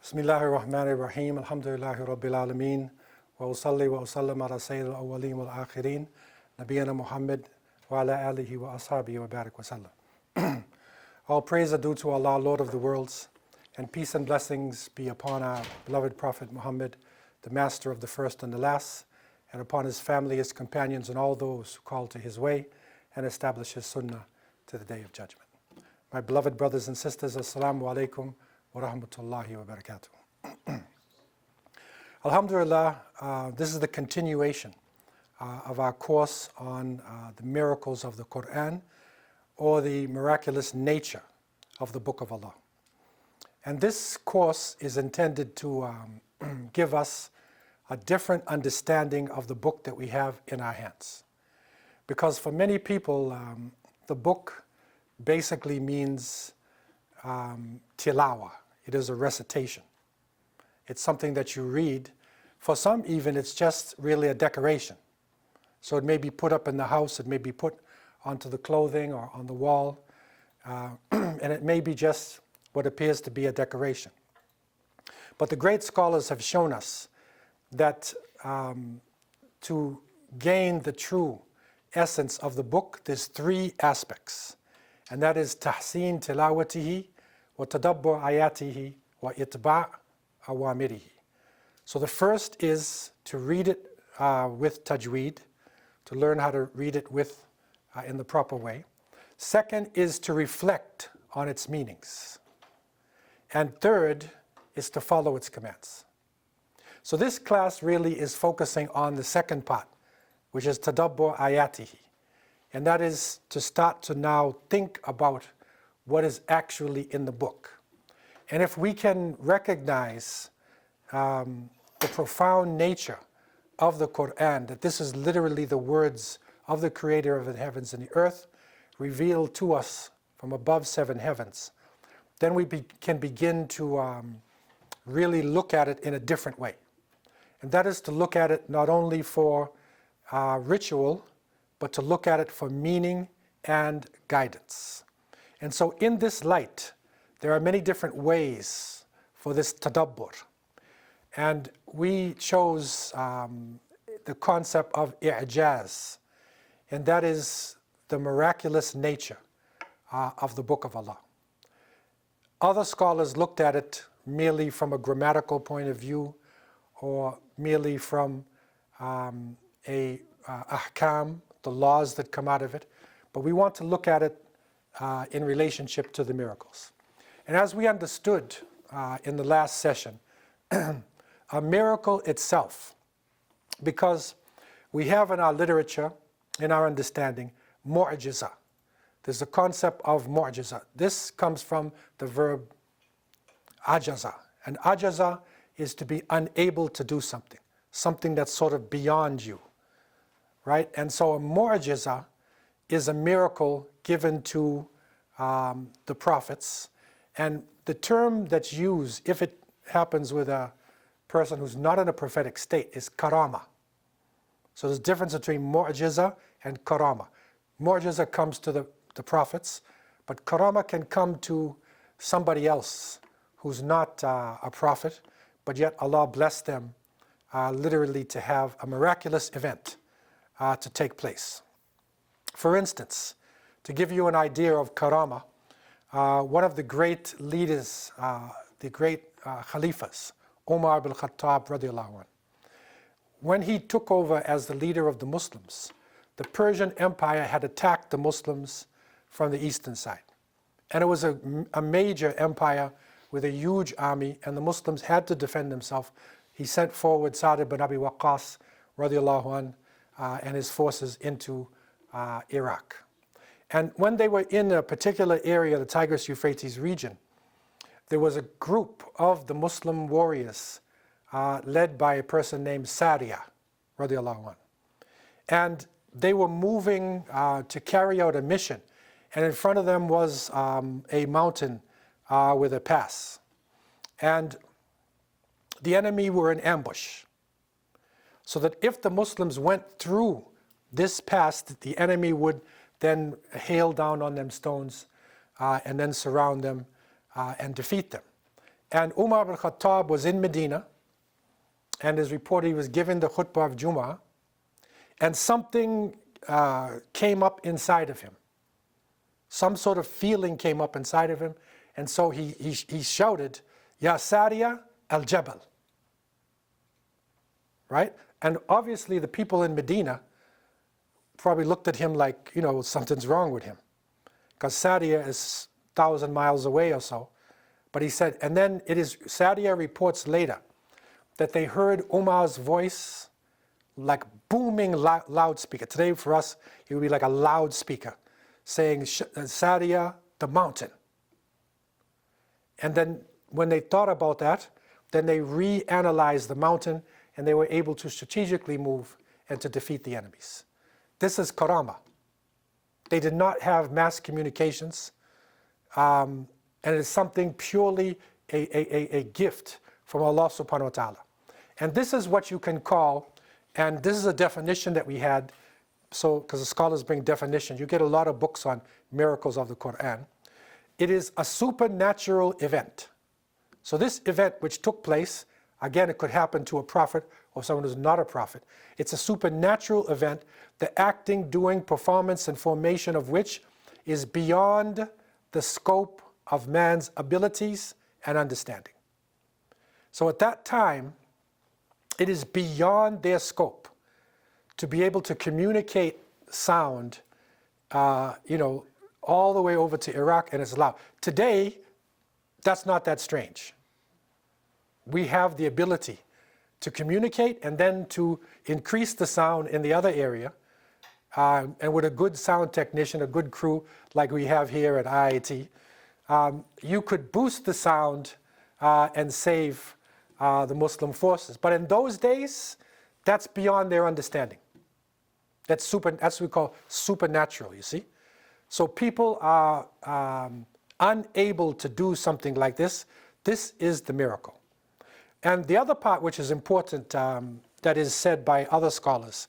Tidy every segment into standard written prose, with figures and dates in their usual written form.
Bismillahir Rahmanir Rahim. Alhamdulillahi Rabbil Alameen. Wa usalli wa usallam ala Sayyidil Awwaleen wal Akhirin. Nabiyyina Muhammad wa ala alihi wa ashabihi wa barik wa sallam. All praise are due to Allah, Lord of the worlds, and peace and blessings be upon our beloved Prophet Muhammad, the master of the first and the last, and upon his family, his companions, and all those who call to his way and establish his sunnah to the day of judgment. My beloved brothers and sisters, Assalamu alaikum wa rahmatullahi wa barakatuh. Alhamdulillah, this is the continuation of our course on the miracles of the Qur'an, or the miraculous nature of the Book of Allah. And this course is intended to give us a different understanding of the book that we have in our hands. Because for many people, the book basically means tilawa. It is a recitation. It's something that you read. For some even, it's just really a decoration. So it may be put up in the house, it may be put onto the clothing or on the wall, and it may be just what appears to be a decoration. But the great scholars have shown us that to gain the true essence of the book, there's three aspects, and that is tahseen tilawatihi, wa tadabbur ayatihi, wa itba' awamirihi. So the first is to read it with tajweed, to learn how to read it with in the proper way. Second is to reflect on its meanings. And third is to follow its commands. So this class really is focusing on the second part, which is tadabbur ayatihi. And that is to start to now think about what is actually in the book. And if we can recognize the profound nature of the Qur'an, that this is literally the words of the Creator of the heavens and the earth, revealed to us from above seven heavens, then we can begin to really look at it in a different way. And that is to look at it not only for ritual, but to look at it for meaning and guidance. And so in this light, there are many different ways for this tadabbur. And we chose the concept of i'jaz, and that is the miraculous nature of the Book of Allah. Other scholars looked at it merely from a grammatical point of view, or merely from a ahkam, the laws that come out of it, but we want to look at it in relationship to the miracles. And as we understood in the last session, a miracle itself, because we have in our literature, in our understanding, mu'jiza. There's a concept of mu'jiza. This comes from the verb ajaza. And ajaza is to be unable to do something, something that's sort of beyond you, right? And so a mu'jiza is a miracle given to the prophets. And the term that's used, if it happens with a person who's not in a prophetic state, is karama. So there's a difference between mu'jiza and karama. Mu'jiza comes to the prophets, but karama can come to somebody else who's not a prophet, but yet Allah blessed them literally to have a miraculous event to take place. For instance, to give you an idea of karama, one of the great leaders, the great Khalifas, Umar ibn Khattab radiallahu anhu, when he took over as the leader of the Muslims, the Persian Empire had attacked the Muslims from the eastern side. And it was a major empire with a huge army, and the Muslims had to defend themselves. He sent forward Sa'd ibn Abi Waqqas radiallahu anhu and his forces into Iraq. And when they were in a particular area, the Tigris-Euphrates region, there was a group of the Muslim warriors led by a person named Sariya radiallahu anhu. And they were moving to carry out a mission. And in front of them was a mountain with a pass. And the enemy were in ambush. So that if the Muslims went through this pass, the enemy would then hail down on them stones and then surround them and defeat them. And Umar ibn Khattab was in Medina, and is reported he was giving the khutbah of Jumu'ah, and something came up inside of him. Some sort of feeling came up inside of him, and so he shouted, Ya Sariya al-Jabal. Right? And obviously the people in Medina probably looked at him like, something's wrong with him. Because Sariya is 1,000 miles away or so. But he said, and then Sariya reports later that they heard Umar's voice like booming loudspeaker. Today for us, it would be like a loudspeaker saying, Sariya, the mountain. And then when they thought about that, then they reanalyzed the mountain, and they were able to strategically move and to defeat the enemies. This is karama. They did not have mass communications, and it is something purely a gift from Allah subhanahu wa ta'ala. And this is what you can call, and this is a definition that we had, so because the scholars bring definition, you get a lot of books on miracles of the Qur'an. It is a supernatural event. So this event which took place, again, it could happen to a prophet or someone who's not a prophet. It's a supernatural event, the acting, doing, performance, and formation of which is beyond the scope of man's abilities and understanding. So at that time, it is beyond their scope to be able to communicate sound, all the way over to Iraq, and it's loud. Today, that's not that strange. We have the ability to communicate and then to increase the sound in the other area. And with a good sound technician, a good crew like we have here at IIT, you could boost the sound and save the Muslim forces. But in those days, that's beyond their understanding. That's what we call supernatural, you see. So people are unable to do something like this. This is the miracle. And the other part which is important that is said by other scholars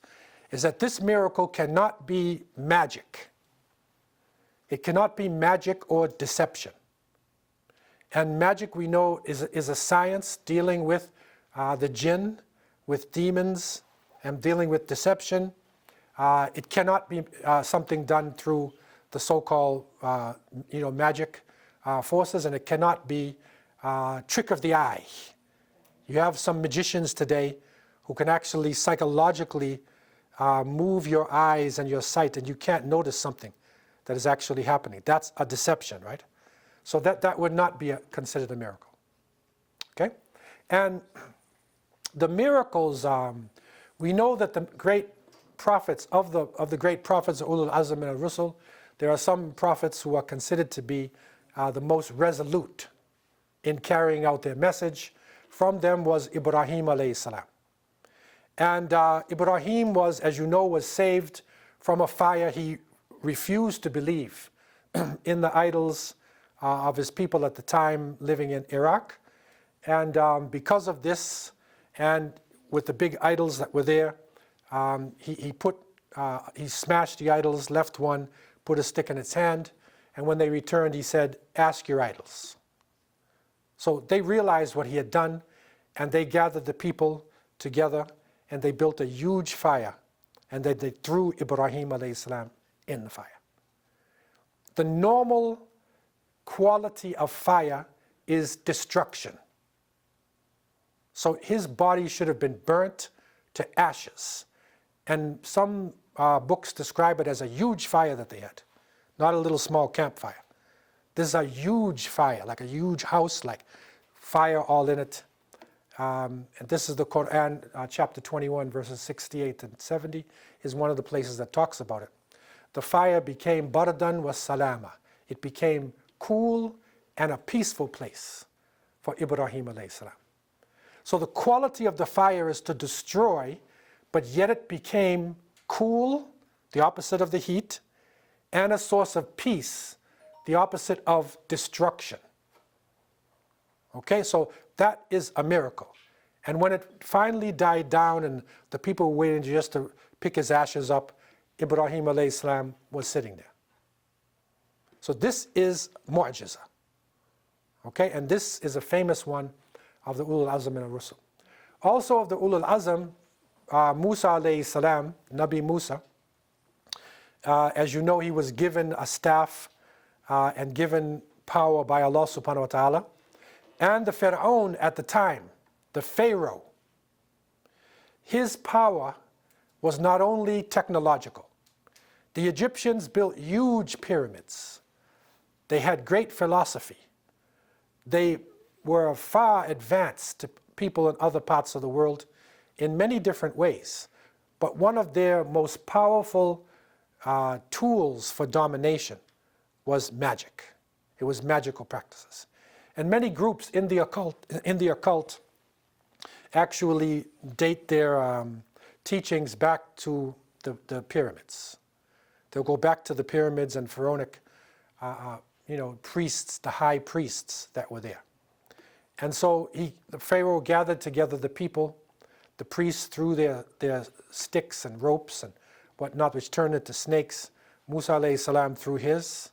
is that this miracle cannot be magic. It cannot be magic or deception. And magic, we know, is a science dealing with the jinn, with demons, and dealing with deception. It cannot be something done through the so-called magic forces, and it cannot be trick of the eye. You have some magicians today who can actually psychologically move your eyes and your sight, and you can't notice something that is actually happening. That's a deception, right? So that would not be considered a miracle. Okay? And the miracles, we know that the great prophets, of the great prophets, Ulul Azm and Rusul, there are some prophets who are considered to be the most resolute in carrying out their message. From them was Ibrahim alayhi salam. And Ibrahim was, as you know, was saved from a fire. He refused to believe in the idols of his people at the time living in Iraq. And because of this, and with the big idols that were there, he smashed the idols, left one, put a stick in its hand, and when they returned, he said, ask your idols. So they realized what he had done, and they gathered the people together, and they built a huge fire, and they threw Ibrahim alayhi salam in the fire. The normal quality of fire is destruction. So his body should have been burnt to ashes. And some books describe it as a huge fire that they had, not a little small campfire. This is a huge fire, like a huge house, like fire all in it. And this is the Qur'an, chapter 21, verses 68 and 70, is one of the places that talks about it. The fire became bardan wa salama. It became cool and a peaceful place for Ibrahim alayhi salam. So the quality of the fire is to destroy, but yet it became cool, the opposite of the heat, and a source of peace, the opposite of destruction. Okay, so that is a miracle. And when it finally died down and the people were waiting just to pick his ashes up, Ibrahim alayhi salam was sitting there. So this is mu'jiza. Okay, and this is a famous one of the Ulul Azm min al-Rusul. Also of the Ulul Azm, Musa alayhi salam, Nabi Musa, as you know, he was given a staff and given power by Allah subhanahu wa ta'ala. And the Fir'aun at the time, the Pharaoh, his power was not only technological. The Egyptians built huge pyramids. They had great philosophy. They were far advanced to people in other parts of the world in many different ways. But one of their most powerful tools for domination was magic. It was magical practices. And many groups in the occult actually date their teachings back to the pyramids. They'll go back to the pyramids and pharaonic priests, the high priests that were there. And so the Pharaoh gathered together the people. The priests threw their sticks and ropes and whatnot, which turned into snakes. Musa alayhi salam threw his,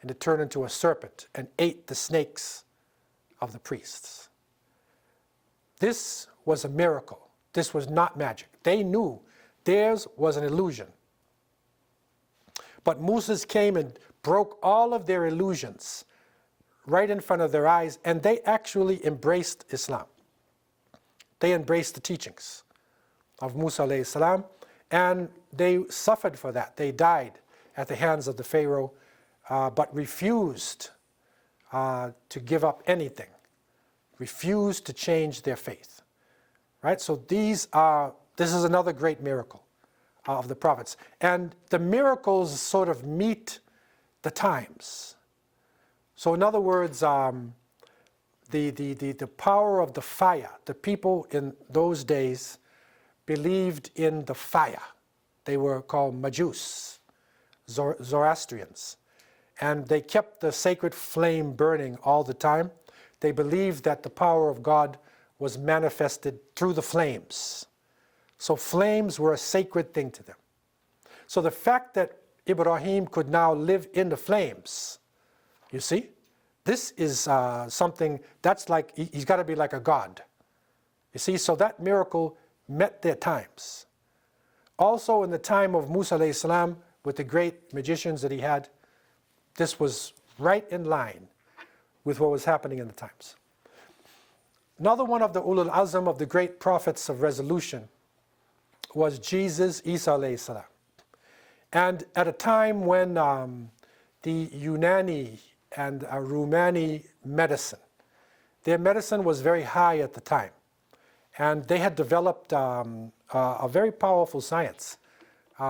and it turned into a serpent and ate the snakes of the priests. This was a miracle. This was not magic. They knew theirs was an illusion. But Moses came and broke all of their illusions right in front of their eyes, and they actually embraced Islam. They embraced the teachings of Musa alayhi salam, and they suffered for that. They died at the hands of the Pharaoh, but refused to give up anything, refused to change their faith. Right? So this is another great miracle of the prophets. And the miracles sort of meet the times. So in other words, the power of the fire, the people in those days believed in the fire. They were called Majus, Zoroastrians. And they kept the sacred flame burning all the time. They believed that the power of God was manifested through the flames. So flames were a sacred thing to them. So the fact that Ibrahim could now live in the flames, you see, this is something that's like, he's got to be like a god. You see, so that miracle met their times. Also in the time of Musa alayhi salam, with the great magicians that he had, this was right in line with what was happening in the times. Another one of the Ulul Azm of the great prophets of resolution was Jesus, Isa alayhi salam. And at a time when the Unani and Romani medicine, their medicine was very high at the time. And they had developed a very powerful science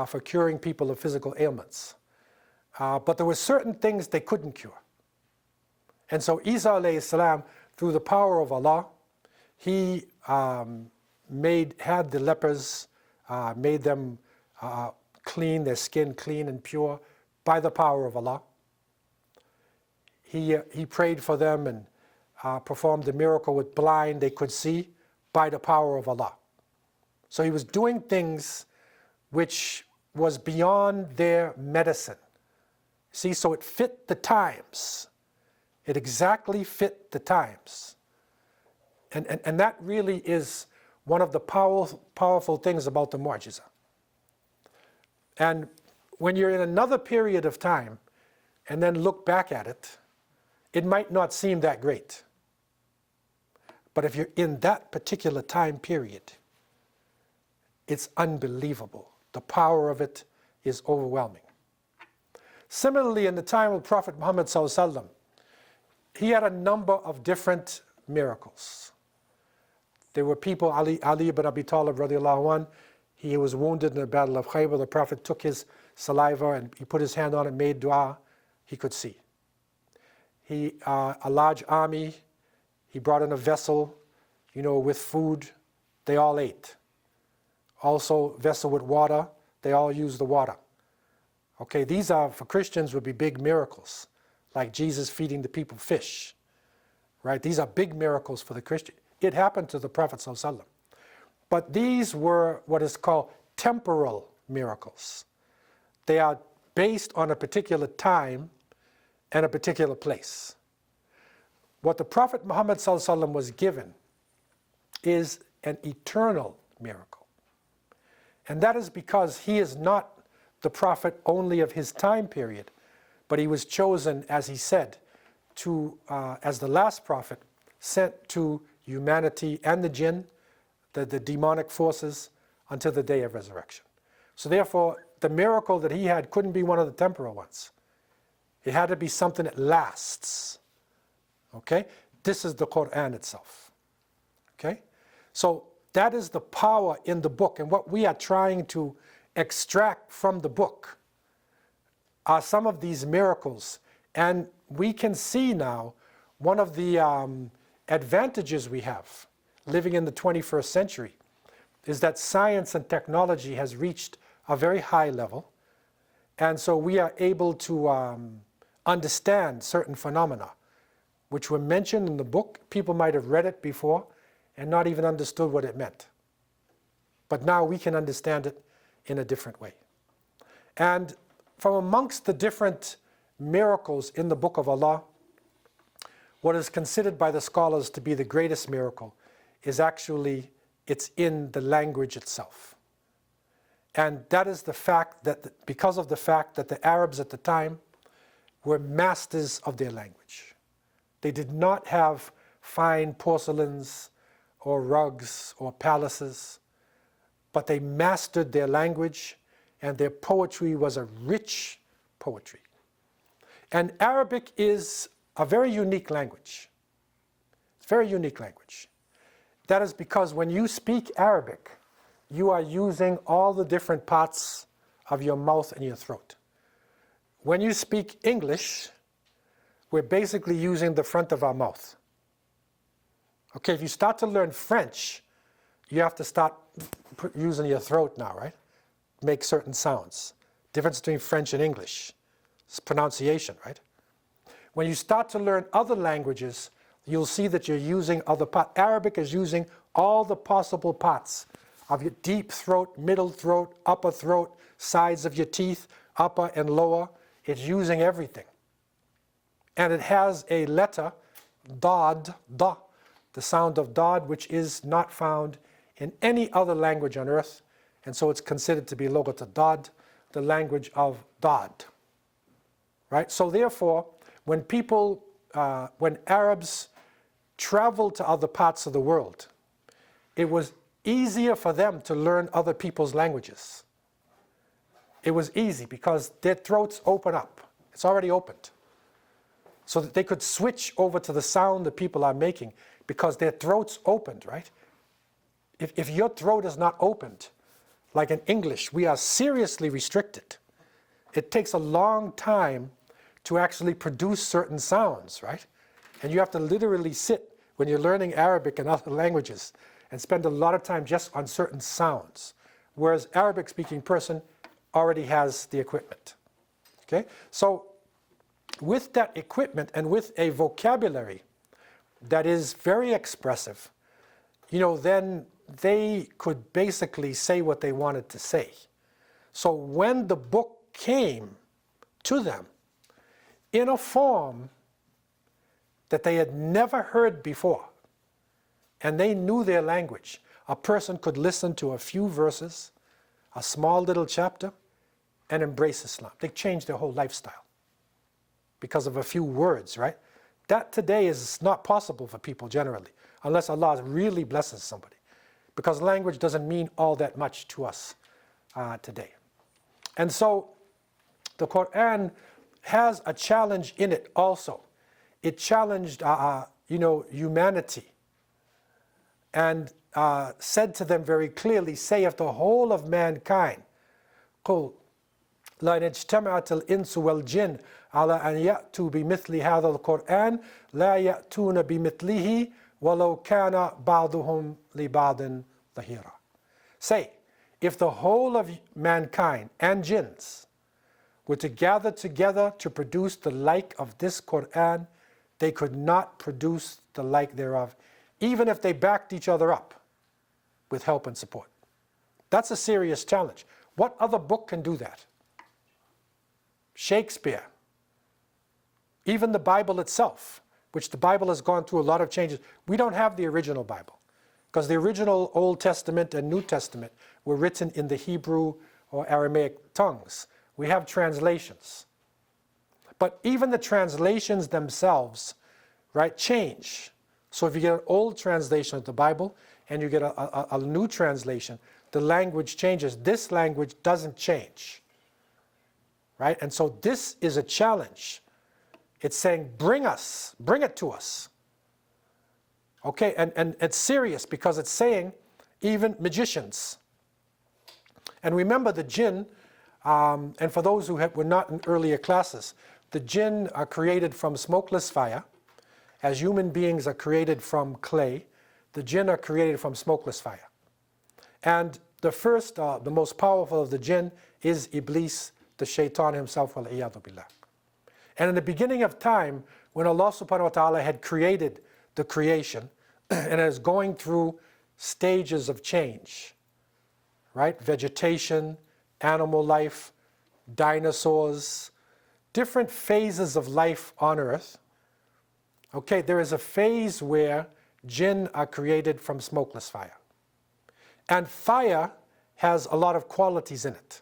for curing people of physical ailments. But there were certain things they couldn't cure. And so Isa alayhi salam, through the power of Allah, he had the lepers, made them clean, their skin clean and pure by the power of Allah. He prayed for them and performed the miracle with blind, they could see by the power of Allah. So he was doing things which was beyond their medicine. See, so it fit the times. It exactly fit the times. And that really is one of the powerful things about the mu'jiza. And when you're in another period of time and then look back at it, it might not seem that great. But if you're in that particular time period, it's unbelievable. The power of it is overwhelming. Similarly, in the time of Prophet Muhammad sallallahu alaihi wasallam, he had a number of different miracles. There were people, Ali ibn Abi Talib radiallahu anh, he was wounded in the Battle of Khaybar. The Prophet took his saliva and he put his hand on it, made dua, he could see. A large army, he brought in a vessel, with food, they all ate. Also, vessel with water, they all used the water. Okay, these are, for Christians, would be big miracles, like Jesus feeding the people fish, right? These are big miracles for the Christian. It happened to the Prophet ﷺ. But these were what is called temporal miracles. They are based on a particular time and a particular place. What the Prophet Muhammad ﷺ was given is an eternal miracle. And that is because he is not the prophet only of his time period, but he was chosen, as he said, as the last prophet, sent to humanity and the jinn, the demonic forces, until the day of resurrection. So therefore, the miracle that he had couldn't be one of the temporal ones. It had to be something that lasts. Okay? This is the Qur'an itself. Okay? So that is the power in the book. And what we are trying to extract from the book are some of these miracles. And we can see now one of the advantages we have living in the 21st century is that science and technology has reached a very high level. And so we are able to understand certain phenomena which were mentioned in the book. People might have read it before and not even understood what it meant. But now we can understand it in a different way. And from amongst the different miracles in the Book of Allah, what is considered by the scholars to be the greatest miracle is actually, it's in the language itself. And that is the fact that, because of the fact that the Arabs at the time were masters of their language. They did not have fine porcelains or rugs or palaces, but they mastered their language, and their poetry was a rich poetry. And Arabic is a very unique language. It's a very unique language. That is because when you speak Arabic, you are using all the different parts of your mouth and your throat. When you speak English, we're basically using the front of our mouth. Okay, if you start to learn French, you have to start using your throat now, right? Make certain sounds. Difference between French and English. It's pronunciation, right? When you start to learn other languages, you'll see that you're using other parts. Arabic is using all the possible parts of your deep throat, middle throat, upper throat, sides of your teeth, upper and lower. It's using everything. And it has a letter, dad, da, the sound of dad, which is not found in any other language on earth. And so it's considered to be lughat dad, the language of dad. Right? So therefore, when Arabs traveled to other parts of the world, it was easier for them to learn other people's languages. It was easy because their throats open up. It's already opened. So that they could switch over to the sound that people are making because their throats opened, right? If your throat is not opened, like in English, we are seriously restricted. It takes a long time to actually produce certain sounds, right? And you have to literally sit when you're learning Arabic and other languages and spend a lot of time just on certain sounds, whereas Arabic-speaking person already has the equipment. Okay? So with that equipment and with a vocabulary that is very expressive, then they could basically say what they wanted to say. So when the book came to them in a form that they had never heard before, and they knew their language, a person could listen to a few verses, a small little chapter, and embrace Islam. They changed their whole lifestyle because of a few words, right? That today is not possible for people generally, unless Allah really blesses somebody, because language doesn't mean all that much to us today. And so the Qur'an has a challenge in it also. It challenged humanity and said to them very clearly, say of the whole of mankind, قُلْ لَإِنِ اجْتَمَعَتِ الْإِنسُ وَالْجِنُّ عَلَىٰ أَنْ يَأْتُوا بِمِثْلِ هَذَا الْقُرْآنِ لَا يَأْتُونَ بِمِثْلِهِ وَلَوْ كَانَ بَعْضُهُمْ لِبَعْضٍ ظَهِيرًا. Say, if the whole of mankind and jinns were to gather together to produce the like of this Qur'an, they could not produce the like thereof, even if they backed each other up with help and support. That's a serious challenge. What other book can do that? Shakespeare, even the Bible itself, which the Bible has gone through a lot of changes. We don't have the original Bible, because the original Old Testament and New Testament were written in the Hebrew or Aramaic tongues. We have translations. But even the translations themselves, right, change. So if you get an old translation of the Bible and you get a new translation, the language changes. This language doesn't change, right? And so this is a challenge. It's saying, bring it to us. Okay, and it's serious because it's saying even magicians. And remember the jinn, and for those who were not in earlier classes, the jinn are created from smokeless fire. As human beings are created from clay, the jinn are created from smokeless fire. And the first, the most powerful of the jinn is Iblis, the shaitan himself, wal-iyadu billah. And in the beginning of time, when Allah subhanahu wa ta'ala had created the creation, and is going through stages of change, right? Vegetation, animal life, dinosaurs, different phases of life on earth. Okay, there is a phase where jinn are created from smokeless fire. And fire has a lot of qualities in it.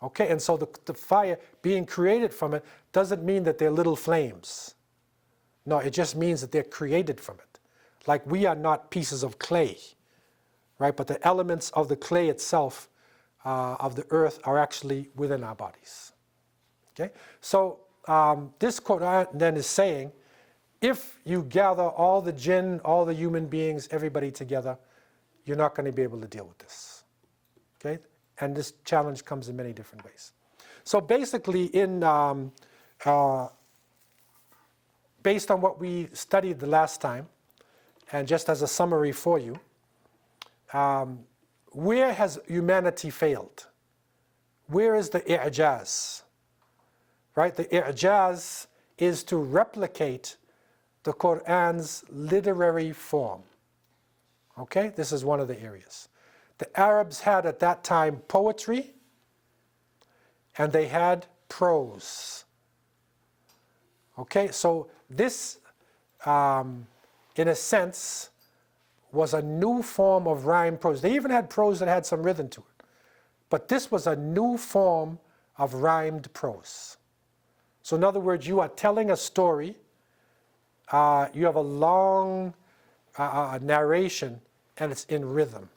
Okay, and so the fire being created from it doesn't mean that they're little flames. No, it just means that they're created from it. Like we are not pieces of clay, right? But the elements of the clay itself, of the earth, are actually within our bodies. Okay, so this Qur'an then is saying, if you gather all the jinn, all the human beings, everybody together, you're not going to be able to deal with this. Okay, and this challenge comes in many different ways. So basically, based on what we studied the last time, and just as a summary for you, where has humanity failed? Where is the i'jaz? Right? The i'jaz is to replicate the Qur'an's literary form. Okay? This is one of the areas. The Arabs had at that time poetry, and they had prose. Okay? So this, in a sense, was a new form of rhyme prose. They even had prose that had some rhythm to it. But this was a new form of rhymed prose. So in other words, you are telling a story, you have a long narration, and it's in rhythm.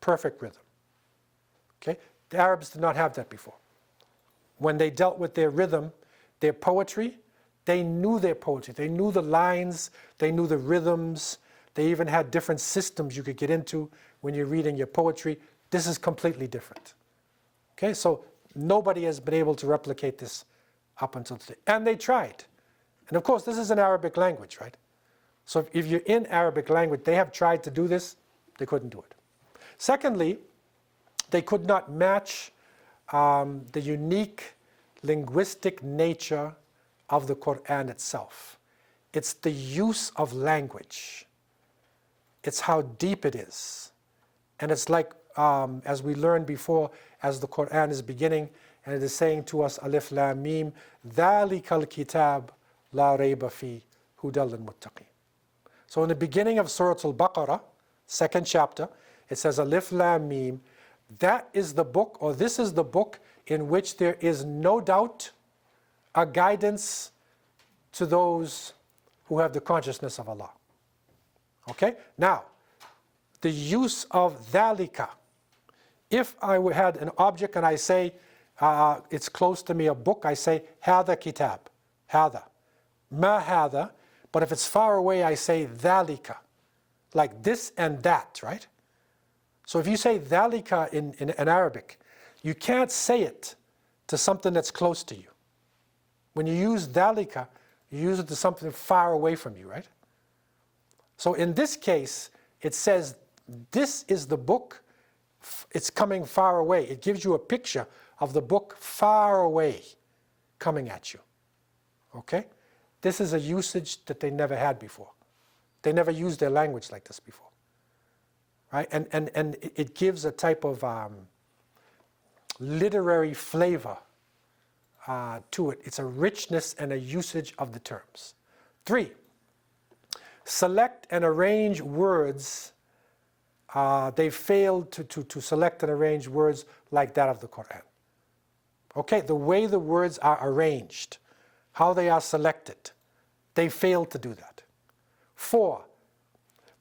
Perfect rhythm. Okay? The Arabs did not have that before. When they dealt with their rhythm, their poetry, they knew their poetry. They knew the lines, they knew the rhythms. They even had different systems you could get into when you're reading your poetry. This is completely different. Okay, so nobody has been able to replicate this up until today. And they tried. And of course, this is an Arabic language, right? So if you're in Arabic language, they have tried to do this, they couldn't do it. Secondly, they could not match the unique linguistic nature of the Qur'an itself. It's the use of language. It's how deep it is. And it's like, as we learned before, as the Qur'an is beginning, and it is saying to us, Alif Lam Mim, ذَلِكَ الْكِتَابُ لَا رَيْبَ فِيهِ هُدًى لِلْمُتَّقِينَ. So in the beginning of Surah Al-Baqarah, second chapter, it says Alif Lam Mim, that is the book, or this is the book in which there is no doubt a guidance to those who have the consciousness of Allah. Okay? Now, the use of dhalika. If I had an object and I say, it's close to me, a book, I say, hada kitab, hada. Ma hada. But if it's far away, I say dhalika. Like this and that, right? So if you say dhalika in Arabic, you can't say it to something that's close to you. When you use dhalika, you use it to something far away from you, right? So in this case, it says, this is the book, it's coming far away. It gives you a picture of the book far away coming at you. Okay? This is a usage that they never had before. They never used their language like this before. Right? And it gives a type of literary flavor to it. It's a richness and a usage of the terms. 3, select and arrange words. They failed to select and arrange words like that of the Qur'an. Okay, the way the words are arranged, how they are selected, they failed to do that. 4,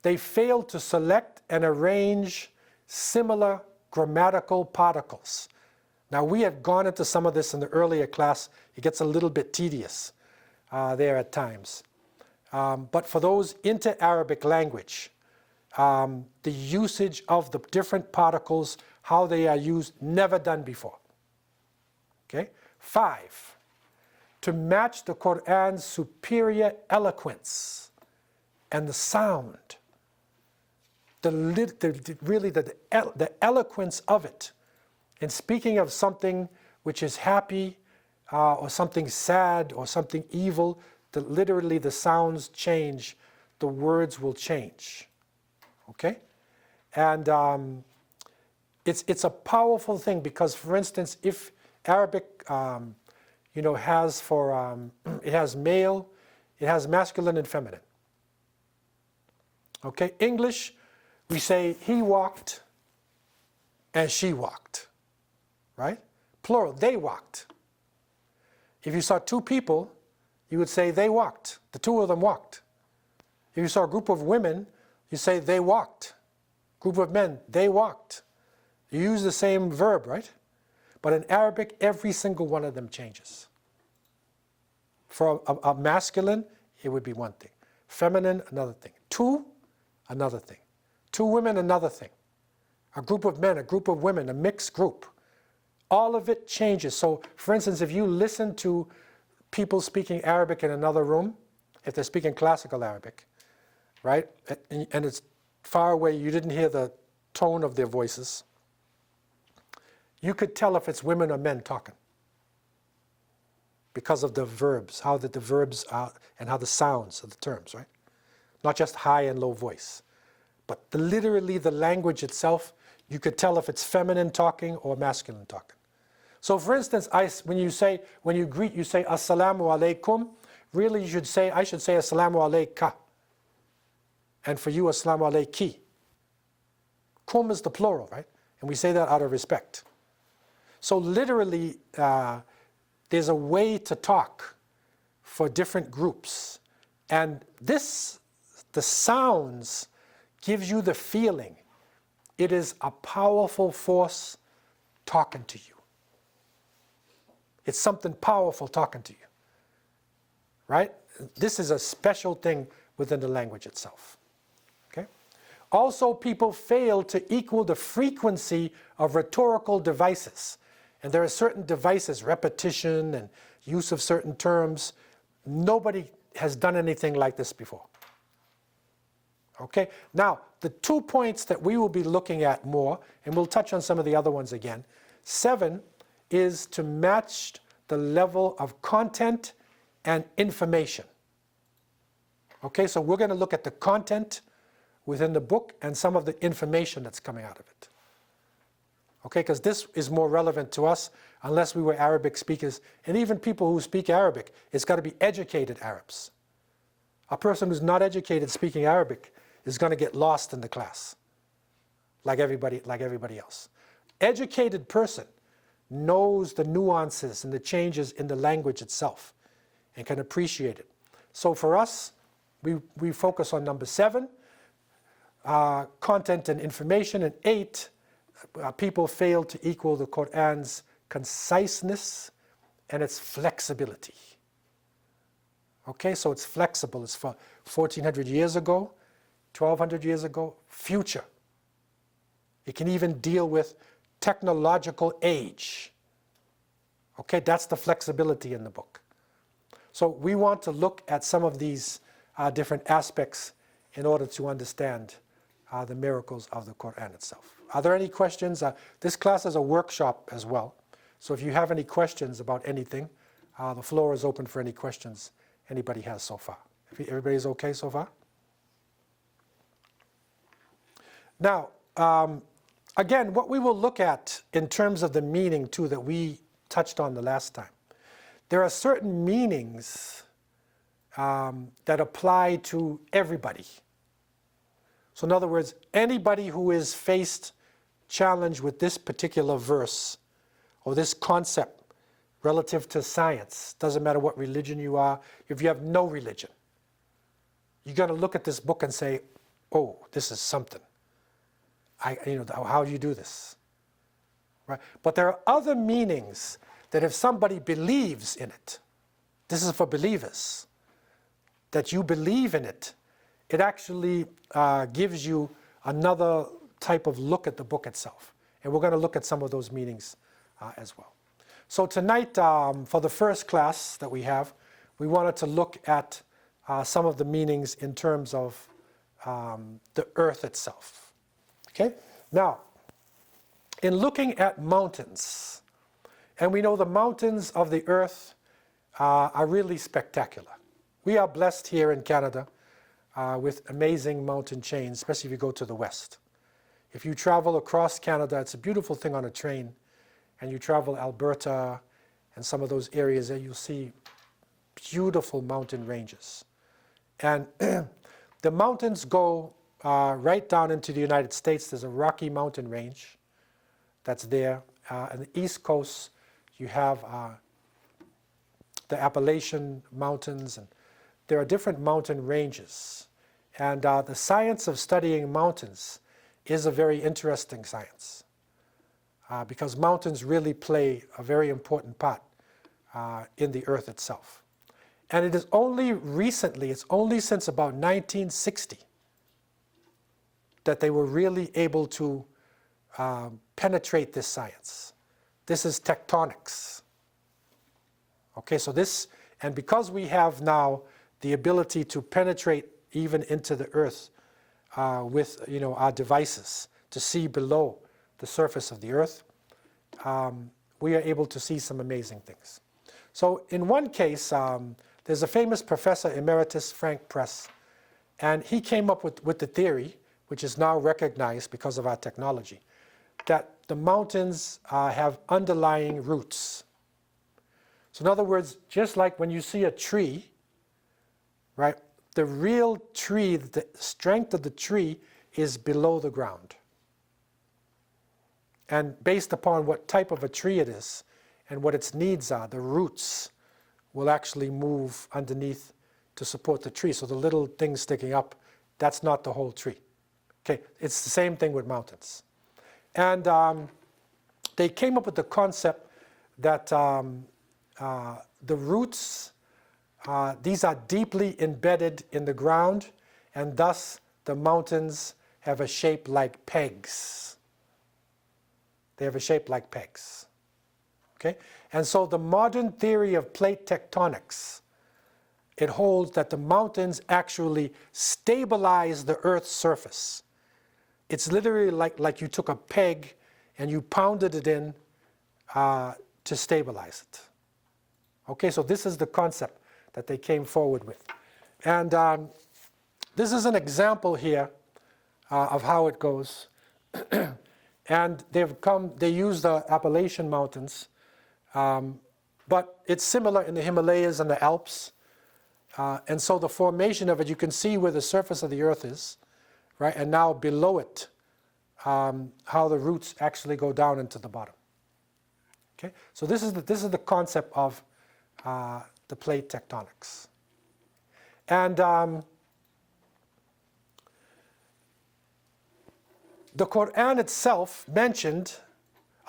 they failed to select and arrange similar grammatical particles. Now, we had gone into some of this in the earlier class. It gets a little bit tedious there at times. But for those into Arabic language, the usage of the different particles, how they are used, never done before. Okay? 5, to match the Qur'an's superior eloquence and the sound, the eloquence of it, in speaking of something which is happy or something sad or something evil, literally the sounds change, the words will change. Okay? And it's a powerful thing because, for instance, if Arabic has it has male, it has masculine and feminine. Okay? English, we say he walked and she walked. Right? Plural, they walked. If you saw 2 people, you would say they walked. The 2 of them walked. If you saw a group of women, you say they walked. Group of men, they walked. You use the same verb, right? But in Arabic, every single one of them changes. For a masculine, it would be one thing. Feminine, another thing. 2, another thing. 2 women, another thing. A group of men, a group of women, a mixed group. All of it changes. So, for instance, if you listen to people speaking Arabic in another room, if they're speaking classical Arabic, right, and it's far away, you didn't hear the tone of their voices, you could tell if it's women or men talking because of the verbs, how the verbs are, and how the sounds of the terms, right? Not just high and low voice, but literally the language itself, you could tell if it's feminine talking or masculine talking. So for instance, when you greet, you say assalamu alaikum. Really, I should say assalamu alayka. And for you, assalamu alayki. Kum is the plural, right? And we say that out of respect. So literally, there's a way to talk for different groups. And the sounds gives you the feeling. It is a powerful force talking to you. It's something powerful talking to you, right? This is a special thing within the language itself, okay? Also, people fail to equal the frequency of rhetorical devices. And there are certain devices, repetition and use of certain terms. Nobody has done anything like this before. Okay? Now, the 2 points that we will be looking at more, and we'll touch on some of the other ones again. 7 is to match the level of content and information. Okay, so we're going to look at the content within the book and some of the information that's coming out of it. Okay, because this is more relevant to us unless we were Arabic speakers. And even people who speak Arabic, it's got to be educated Arabs. A person who's not educated speaking Arabic is going to get lost in the class, like everybody else. Educated person knows the nuances and the changes in the language itself and can appreciate it. So for us, we focus on number 7, content and information, and 8, people fail to equal the Qur'an's conciseness and its flexibility. Okay, so it's flexible. It's for 1400 years ago, 1200 years ago, future. It can even deal with technological age. Okay, that's the flexibility in the book. So we want to look at some of these different aspects in order to understand the miracles of the Qur'an itself. Are there any questions? This class is a workshop as well. So if you have any questions about anything, the floor is open for any questions anybody has so far. Everybody's okay so far? Now, again, what we will look at in terms of the meaning too that we touched on the last time, there are certain meanings that apply to everybody. So in other words, anybody who is faced, challenged with this particular verse or this concept relative to science, doesn't matter what religion you are, if you have no religion, you're going to look at this book and say, oh, this is something. How do you do this? Right? But there are other meanings that if somebody believes in it, this is for believers, that you believe in it, it actually gives you another type of look at the book itself. And we're going to look at some of those meanings as well. So tonight, for the first class that we have, we wanted to look at some of the meanings in terms of the earth itself. Okay? Now, in looking at mountains, and we know the mountains of the earth are really spectacular. We are blessed here in Canada with amazing mountain chains, especially if you go to the west. If you travel across Canada, it's a beautiful thing on a train, and you travel Alberta and some of those areas there, you'll see beautiful mountain ranges. And the mountains go right down into the United States. There's a Rocky Mountain range that's there. On the East Coast, you have the Appalachian Mountains, and there are different mountain ranges. And the science of studying mountains is a very interesting science because mountains really play a very important part in the earth itself. And it is only recently, it's only since about 1960 that they were really able to penetrate this science. This is tectonics. Okay, so this, and because we have now the ability to penetrate even into the earth with our devices to see below the surface of the earth, we are able to see some amazing things. So in one case, there's a famous professor emeritus, Frank Press, and he came up with the theory, which is now recognized because of our technology, that the mountains have underlying roots. So in other words, just like when you see a tree, right, the real tree, the strength of the tree is below the ground. And based upon what type of a tree it is and what its needs are, the roots will actually move underneath to support the tree. So the little thing sticking up, that's not the whole tree. Okay, it's the same thing with mountains. And they came up with the concept that the roots, these are deeply embedded in the ground, and thus the mountains have a shape like pegs. They have a shape like pegs. Okay? And so the modern theory of plate tectonics, it holds that the mountains actually stabilize the Earth's surface. It's literally like you took a peg and you pounded it in to stabilize it. Okay, so this is the concept that they came forward with. And this is an example here of how it goes. And they use the Appalachian Mountains, but it's similar in the Himalayas and the Alps. And so the formation of it, you can see where the surface of the earth is, right? And now below it, how the roots actually go down into the bottom. Okay, so this is the concept of the plate tectonics. And the Qur'an itself mentioned,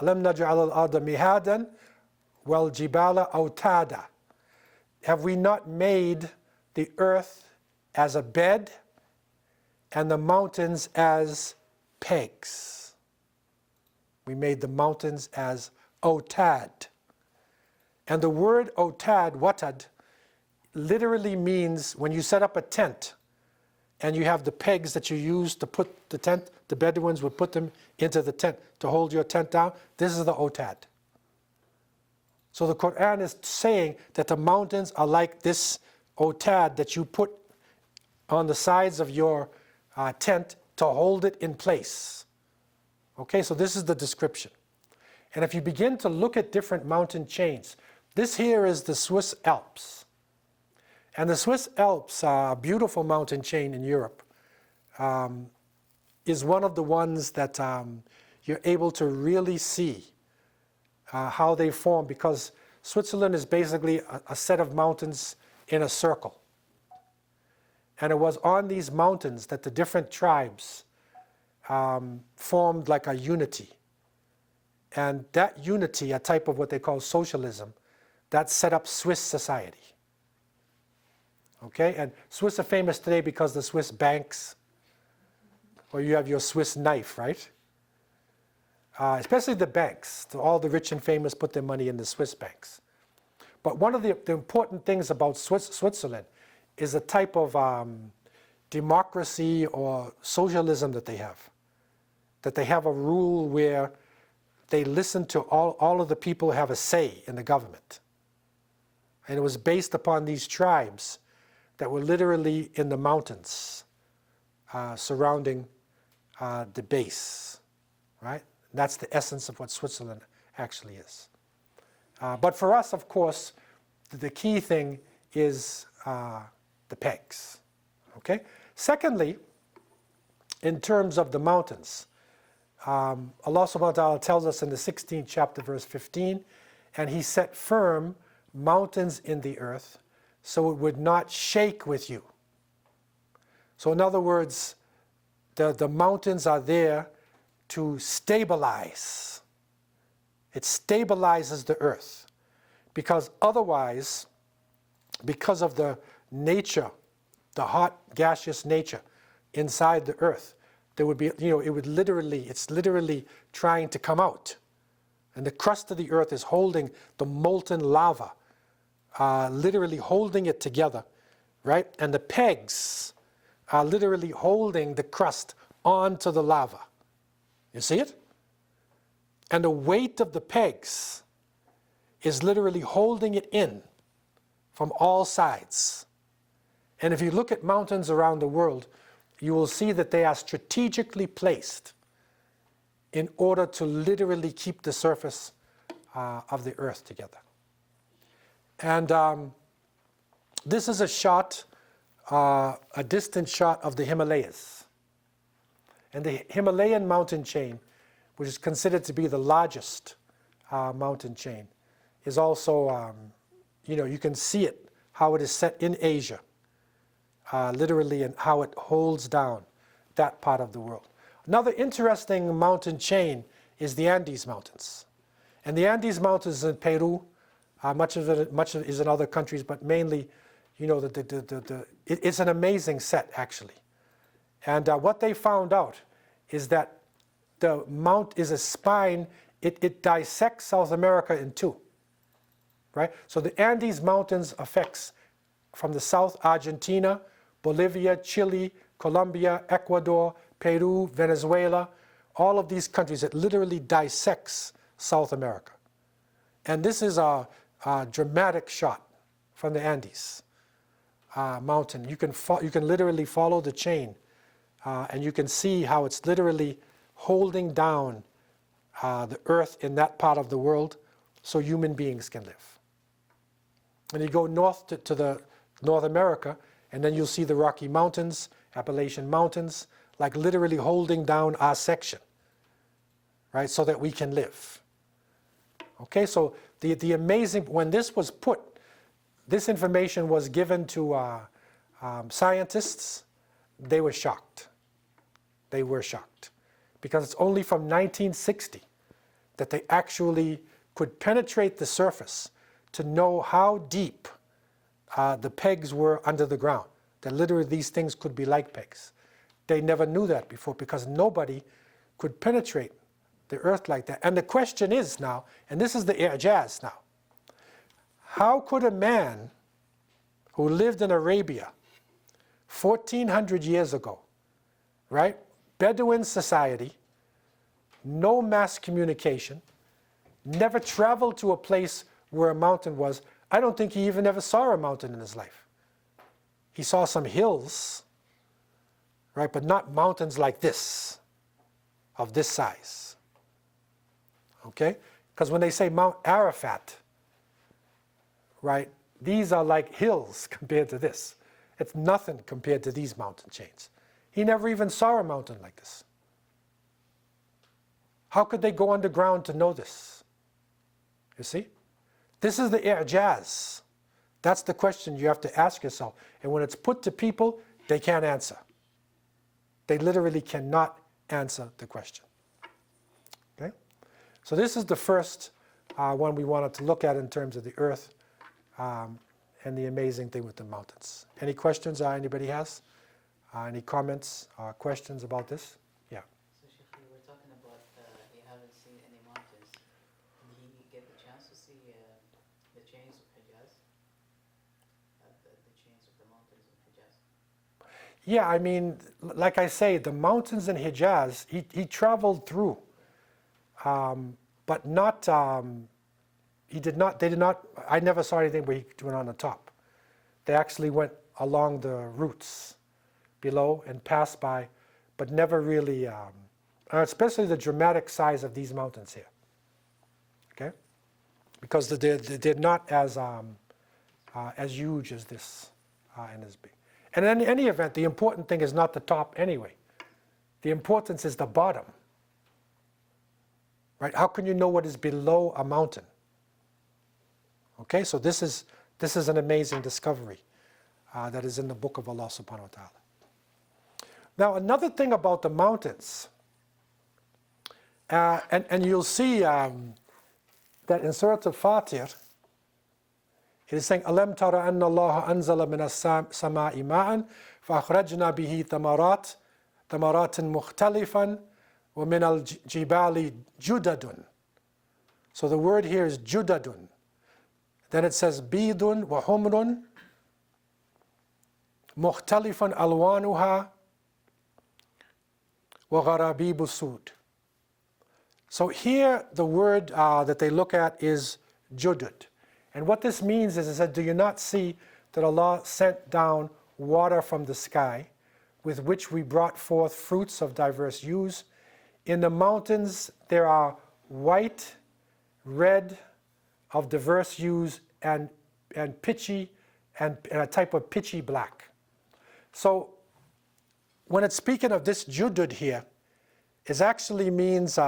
أَلَمْ نَجْعَلَ الْأَرْضَ مِهَادًا وَالْجِبَالَ أَوْتَادًا. Have we not made the earth as a bed and the mountains as pegs? We made the mountains as otad. And the word otad, watad, literally means when you set up a tent and you have the pegs that you use to put the tent, the Bedouins would put them into the tent to hold your tent down. This is the otad. So the Qur'an is saying that the mountains are like this otad that you put on the sides of your tent to hold it in place. Okay, so this is the description. And if you begin to look at different mountain chains, this here is the Swiss Alps. And the Swiss Alps, a beautiful mountain chain in Europe, is one of the ones that you're able to really see how they form, because Switzerland is basically a set of mountains in a circle. And it was on these mountains that the different tribes formed like a unity. And that unity, a type of what they call socialism, that set up Swiss society. Okay, and Swiss are famous today because the Swiss banks, or you have your Swiss knife, right? Especially the banks. All the rich and famous put their money in the Swiss banks. But one of the important things about Switzerland is a type of democracy or socialism that they have. That they have a rule where they listen to all of the people who have a say in the government. And it was based upon these tribes that were literally in the mountains surrounding the base, right? That's the essence of what Switzerland actually is. But for us, of course, the key thing is the pegs, okay? Secondly, in terms of the mountains, Allah subhanahu wa ta'ala tells us in the 16th chapter, verse 15, and He set firm mountains in the earth so it would not shake with you. So in other words, the mountains are there to stabilize. It stabilizes the earth. Because otherwise, because of the nature, the hot gaseous nature inside the earth, there would be, it's literally trying to come out. And the crust of the earth is holding the molten lava, literally holding it together, right? And the pegs are literally holding the crust onto the lava. You see it? And the weight of the pegs is literally holding it in from all sides. And if you look at mountains around the world, you will see that they are strategically placed in order to literally keep the surface of the earth together. And this is a shot, a distant shot of the Himalayas. And the Himalayan mountain chain, which is considered to be the largest mountain chain, is also, you can see it, how it is set in Asia, literally, and how it holds down that part of the world. Another interesting mountain chain is the Andes Mountains. And the Andes Mountains in Peru, much of it is in other countries, but mainly, it's an amazing set, actually. And what they found out is that the mount is a spine, it dissects South America in two, right? So the Andes Mountains affects from the south, Argentina, Bolivia, Chile, Colombia, Ecuador, Peru, Venezuela, all of these countries. It literally dissects South America. And this is a dramatic shot from the Andes mountain. You can literally follow the chain, and you can see how it's literally holding down the earth in that part of the world so human beings can live. And you go north to the North America, and then you'll see the Rocky Mountains, Appalachian Mountains, like literally holding down our section, right, so that we can live. Okay, so the amazing, when this was put, this information was given to scientists, they were shocked. They were shocked. Because it's only from 1960 that they actually could penetrate the surface to know how deep the pegs were under the ground. That literally these things could be like pegs. They never knew that before because nobody could penetrate the earth like that. And the question is now, and this is the i'jaz now, how could a man who lived in Arabia 1,400 years ago, right? Bedouin society, no mass communication, never traveled to a place where a mountain was. I don't think he even ever saw a mountain in his life. He saw some hills, right, but not mountains like this, of this size. Okay? Because when they say Mount Arafat, right, these are like hills compared to this. It's nothing compared to these mountain chains. He never even saw a mountain like this. How could they go underground to know this? You see? This is the i'jaz. That's the question you have to ask yourself. And when it's put to people, they can't answer. They literally cannot answer the question. Okay? So this is the first one we wanted to look at in terms of the earth and the amazing thing with the mountains. Any questions anybody has? Any comments or questions about this? Yeah. So Sheikh, we were talking about you haven't seen any mountains. Did he get the chance to see the chains of Hijaz? The chains of the mountains of Hijaz? Yeah, I mean, like I say, the mountains in Hijaz, he traveled through, but not, they did not, I never saw anything where he went on the top. They actually went along the routes below and passed by, but never really, especially the dramatic size of these mountains here, okay? Because they're not as huge as this and as big. And in any event, the important thing is not the top anyway. The importance is the bottom, right? How can you know what is below a mountain? Okay, so this is an amazing discovery that is in the book of Allah subhanahu wa ta'ala. Now, another thing about the mountains, and you'll see that in Surah Al-Fatir, it is saying, أَلَمْ تَرَ أَنَّ اللَّهَ أَنزَلَ مِنَ السَّمَاءِ مَاءً فَأَخْرَجْنَا بِهِ ثَمَرَاتٍ مُخْتَلِفًا وَمِنَ الْجِبَالِ جُدَدٌ. So the word here is جُدَدٌ. Then it says بِيضٌ وَحُمْرٌ مُخْتَلِفًا أَلْوَانُهَا وَغَرَابِيبُ السُّودِ. So here the word that they look at is judud. And what this means is, it said, do you not see that Allah sent down water from the sky, with which we brought forth fruits of diverse hues? In the mountains there are white, red, of diverse hues, and pitchy, and a type of pitchy black. So when it's speaking of this judud here, it actually means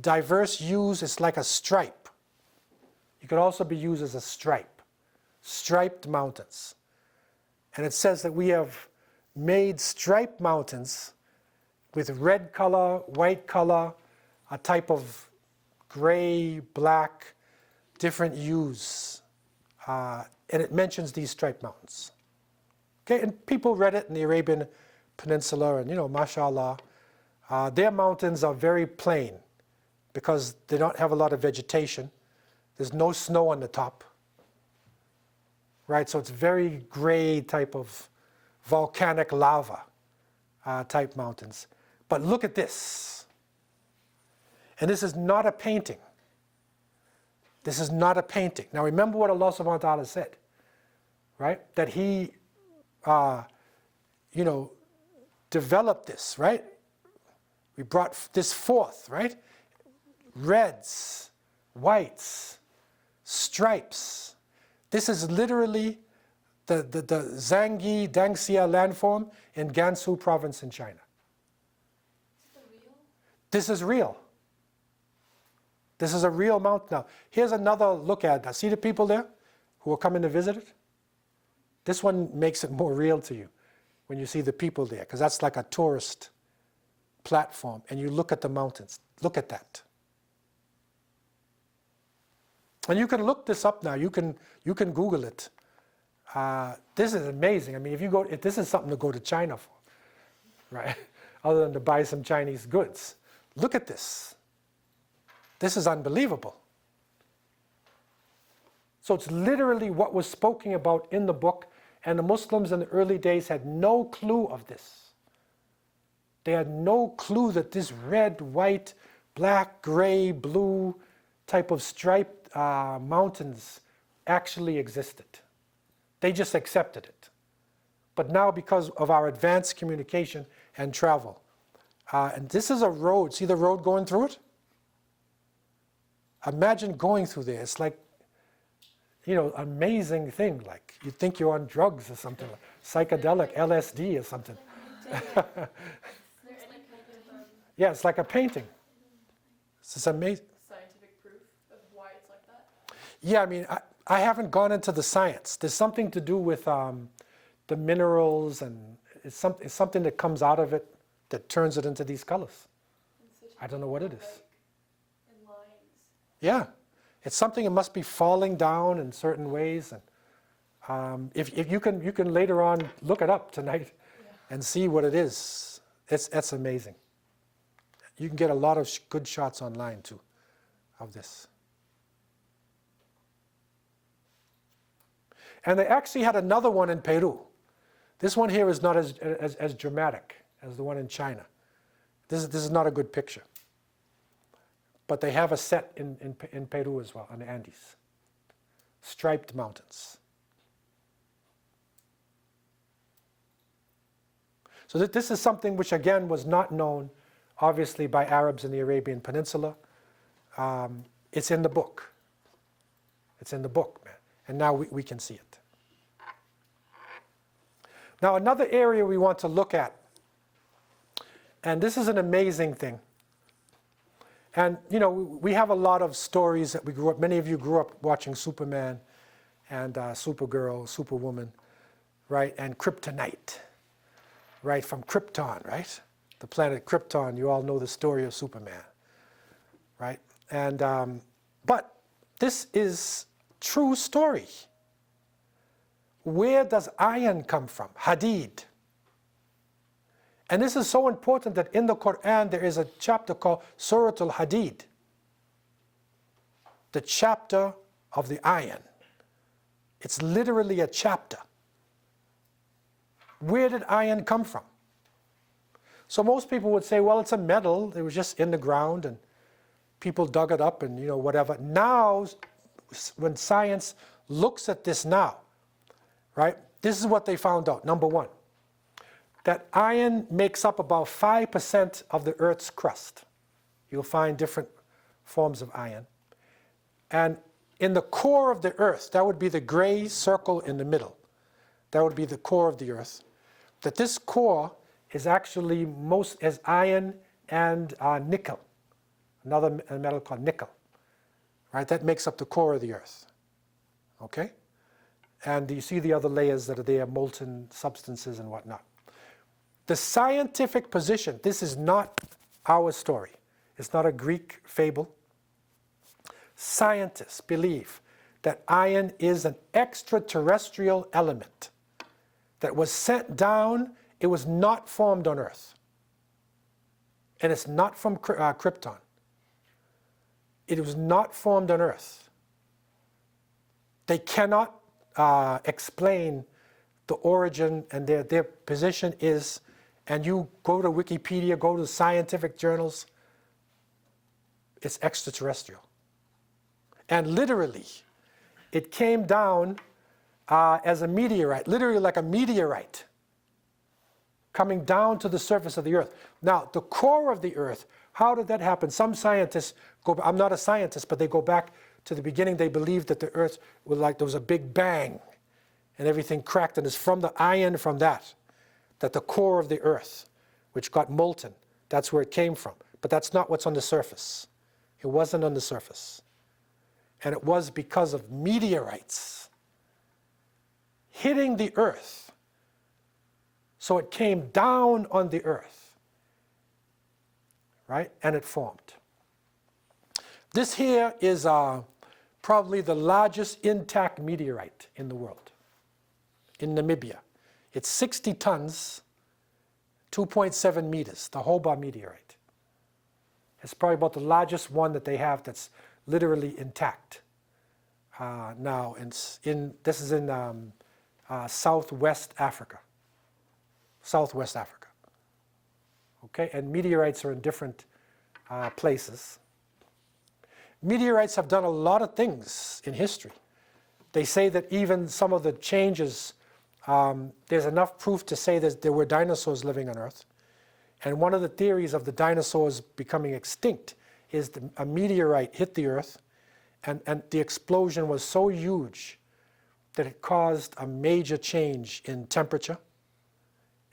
diverse hues. It's like a stripe. It could also be used as a stripe, striped mountains. And it says that we have made striped mountains with red color, white color, a type of gray, black, different hues. And it mentions these striped mountains. Okay, and people read it in the Arabian Peninsula, and mashallah, their mountains are very plain because they don't have a lot of vegetation. There's no snow on the top, right? So it's very gray type of volcanic lava type mountains. But look at this. And this is not a painting. This is not a painting. Now remember what Allah subhanahu wa ta'ala said, right? That He, developed this, right? We brought this forth, right? Reds, whites, stripes. This is literally the Zhangyi Dangxia landform in Gansu province in China. This is real. This is a real mountain. Now, here's another look at that. See the people there who are coming to visit it? This one makes it more real to you when you see the people there, because that's like a tourist platform, and you look at the mountains. Look at that. And you can look this up now. You can Google it. This is amazing. I mean, if this is something to go to China for, right? Other than to buy some Chinese goods. Look at this. This is unbelievable. So it's literally what was spoken about in the book, and the Muslims in the early days had no clue of this. They had no clue that this red, white, black, gray, blue type of striped mountains actually existed. They just accepted it. But now, because of our advanced communication and travel, and this is a road, see the road going through it? Imagine going through there. It's like amazing thing. Like you'd think you're on drugs or something, like psychedelic, LSD or something. Yeah, it's like a painting. It's amazing. Scientific proof of why it's like that? Yeah, I mean, I haven't gone into the science. There's something to do with the minerals, and it's something that comes out of it that turns it into these colors. I don't know what it is. In lines. Yeah, it's something that must be falling down in certain ways. And if you can later on look it up tonight and see what it is, it's amazing. You can get a lot of good shots online too of this. And they actually had another one in Peru. This one here is not as dramatic as the one in China. This is not a good picture. But they have a set in Peru as well, on the Andes. Striped mountains. So this is something which again was not known, obviously, by Arabs in the Arabian Peninsula. It's in the book. It's in the book, man. And now we can see it. Now another area we want to look at, and this is an amazing thing. And we have a lot of stories that we grew up, many of you grew up watching Superman and Supergirl, Superwoman, right? And Kryptonite, right? From Krypton, right? The planet Krypton, you all know the story of Superman, right? And, but this is true story. Where does iron come from? Hadid. And this is so important that in the Qur'an there is a chapter called Surah Al-Hadid, the chapter of the iron. It's literally a chapter. Where did iron come from? So most people would say, well, it's a metal. It was just in the ground and people dug it up and whatever. Now, when science looks at this now, right, this is what they found out. Number one, that iron makes up about 5% of the Earth's crust. You'll find different forms of iron. And in the core of the Earth, that would be the gray circle in the middle. That would be the core of the Earth. That this core is actually as iron and nickel, another metal called nickel. Right? That makes up the core of the Earth. Okay? And you see the other layers that are there, molten substances and whatnot. The scientific position, this is not our story. It's not a Greek fable. Scientists believe that iron is an extraterrestrial element that was sent down. It was not formed on Earth. And it's not from Krypton. It was not formed on Earth. They cannot explain the origin, and their position is, and you go to Wikipedia, go to scientific journals, it's extraterrestrial. And literally, it came down as a meteorite, literally like a meteorite, coming down to the surface of the Earth. Now, the core of the Earth, how did that happen? Some scientists I'm not a scientist, but they go back to the beginning. They believed that the Earth was like there was a big bang and everything cracked, and it's from the iron from that the core of the Earth, which got molten, that's where it came from. But that's not what's on the surface. It wasn't on the surface. And it was because of meteorites hitting the Earth. So it came down on the Earth, right? And it formed. This here is probably the largest intact meteorite in the world, in Namibia. It's 60 tons, 2.7 meters, the Hobart meteorite. It's probably about the largest one that they have that's literally intact. Now, this is in Southwest Africa. Southwest Africa. Okay, and meteorites are in different places. Meteorites have done a lot of things in history. They say that even some of the changes, there's enough proof to say that there were dinosaurs living on Earth. And one of the theories of the dinosaurs becoming extinct is a meteorite hit the Earth, and the explosion was so huge that it caused a major change in temperature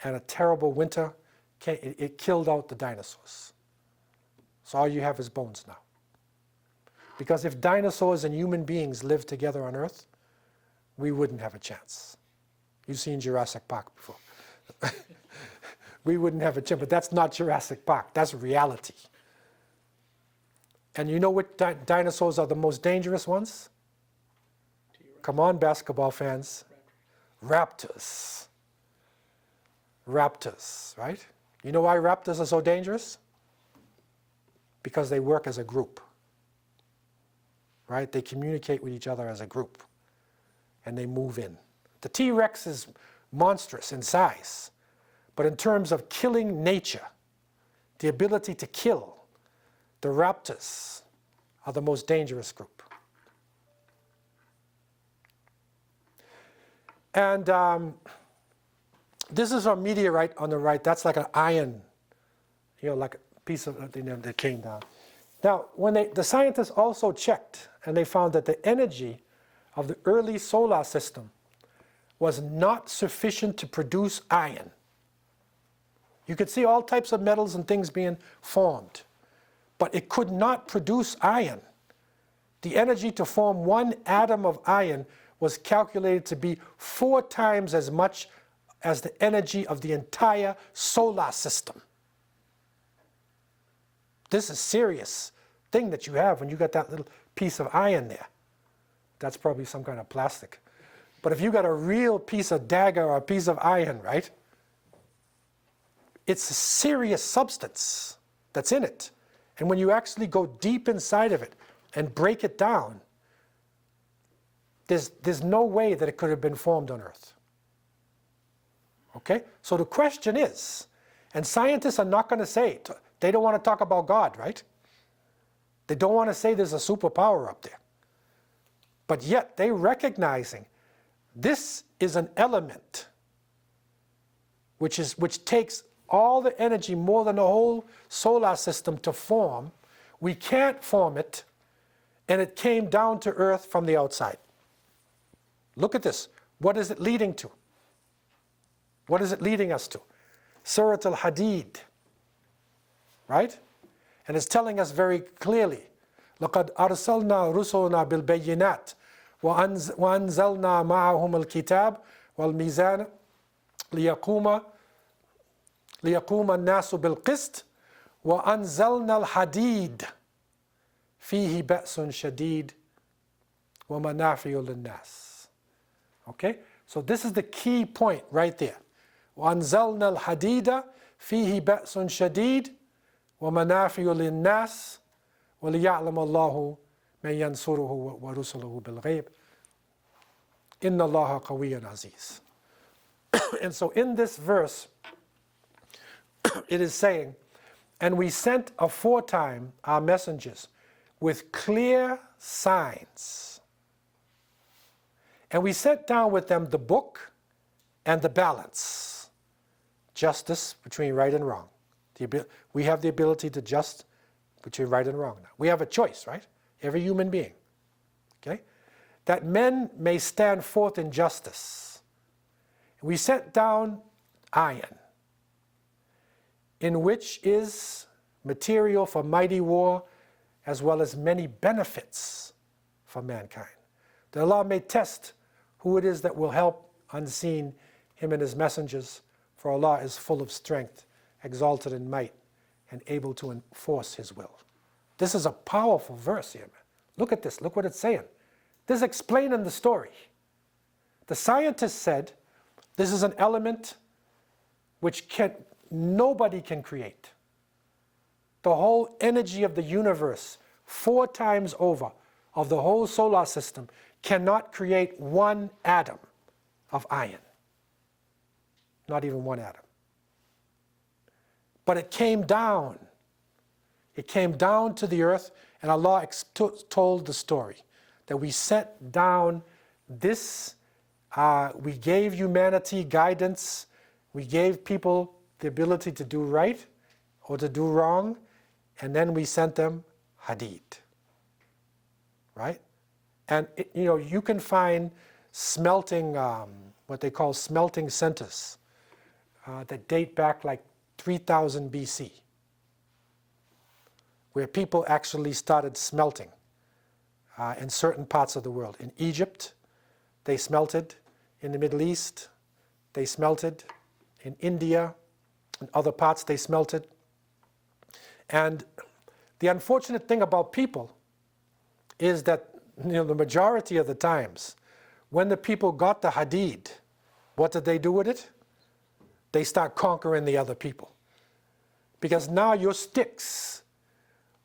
and a terrible winter. It killed out the dinosaurs. So all you have is bones now. Because if dinosaurs and human beings lived together on Earth, we wouldn't have a chance. You've seen Jurassic Park before. We wouldn't have a chance, but that's not Jurassic Park. That's reality. And you know what dinosaurs are the most dangerous ones? Come on, basketball fans. Raptors. Raptors, right? You know why raptors are so dangerous? Because they work as a group. Right? They communicate with each other as a group. And they move in. The T-Rex is monstrous in size. But in terms of killing nature, the ability to kill, the raptors are the most dangerous group. And this is our meteorite on the right. That's like an iron, like a piece of that came down. Now, when the scientists also checked, and they found that the energy of the early solar system was not sufficient to produce iron. You could see all types of metals and things being formed, but it could not produce iron. The energy to form one atom of iron was calculated to be 4 times as much as the energy of the entire solar system. This is a serious thing that you have when you got that little piece of iron there. That's probably some kind of plastic. But if you got a real piece of dagger or a piece of iron, right? It's a serious substance that's in it. And when you actually go deep inside of it and break it down, there's no way that it could have been formed on Earth. Okay? So the question is, and scientists are not going to say, they don't want to talk about God, right? They don't want to say there's a superpower up there. But yet they're recognizing this is an element which takes all the energy, more than the whole solar system, to form. We can't form it, and it came down to Earth from the outside. Look at this. What is it leading to? What is it leading us to? Surat al-Hadid, right? And it's telling us very clearly, لَقَدْ أَرْسَلْنَا رُسُلُنَا بِالْبَيِّنَاتِ وَأَنزَلْنَا مَعَهُمُ الْكِتَابَ وَالْمِيزَانَ لِيَقُومَ النَّاسُ بِالْقِسْطِ وَأَنزَلْنَا الْحَدِيدَ فِيهِ بَأْسٌ شَدِيدٌ وَمَنَافِعُ لِلنَّاسِ. Okay? So this is the key point right there. وَأَنزَلْنَا الْحَدِيدَ فِيهِ بَأْسٌ شَدِيدٌ وَمَنَافِعُ لِلنَّاسِ وَلِيَعْلَمَ اللَّهُ مَنْ يَنْصُرُهُ وَرُسُلُهُ بِالْغَيْبِ إِنَّ اللَّهَ قَوِيٌّ عَزِيزٌ. And so in this verse, it is saying, and we sent aforetime our messengers with clear signs. And we set down with them the book and the balance. Justice between right and wrong. We have the ability to just between right and wrong now. We have a choice, right? Every human being. Okay? That men may stand forth in justice. We set down iron, in which is material for mighty war, as well as many benefits for mankind. That Allah may test who it is that will help unseen him and his messengers, for Allah is full of strength, exalted in might, and able to enforce his will. This is a powerful verse here, man. Look at this, look what it's saying. This is explaining the story. The scientists said this is an element which nobody can create. The whole energy of the universe, 4 times over, of the whole solar system, cannot create 1 atom of iron. Not even 1 atom. But it came down. It came down to the earth, and Allah told the story that we sent down this, we gave humanity guidance, we gave people the ability to do right or to do wrong, and then we sent them hadid. Right? And you can find smelting, what they call smelting centers that date back like 3000 BC, where people actually started smelting in certain parts of the world. In Egypt, they smelted. In the Middle East, they smelted. In India, in other parts, they smelted. And the unfortunate thing about people is that the majority of the times, when the people got the hadid, what did they do with it? They start conquering the other people. Because now your sticks,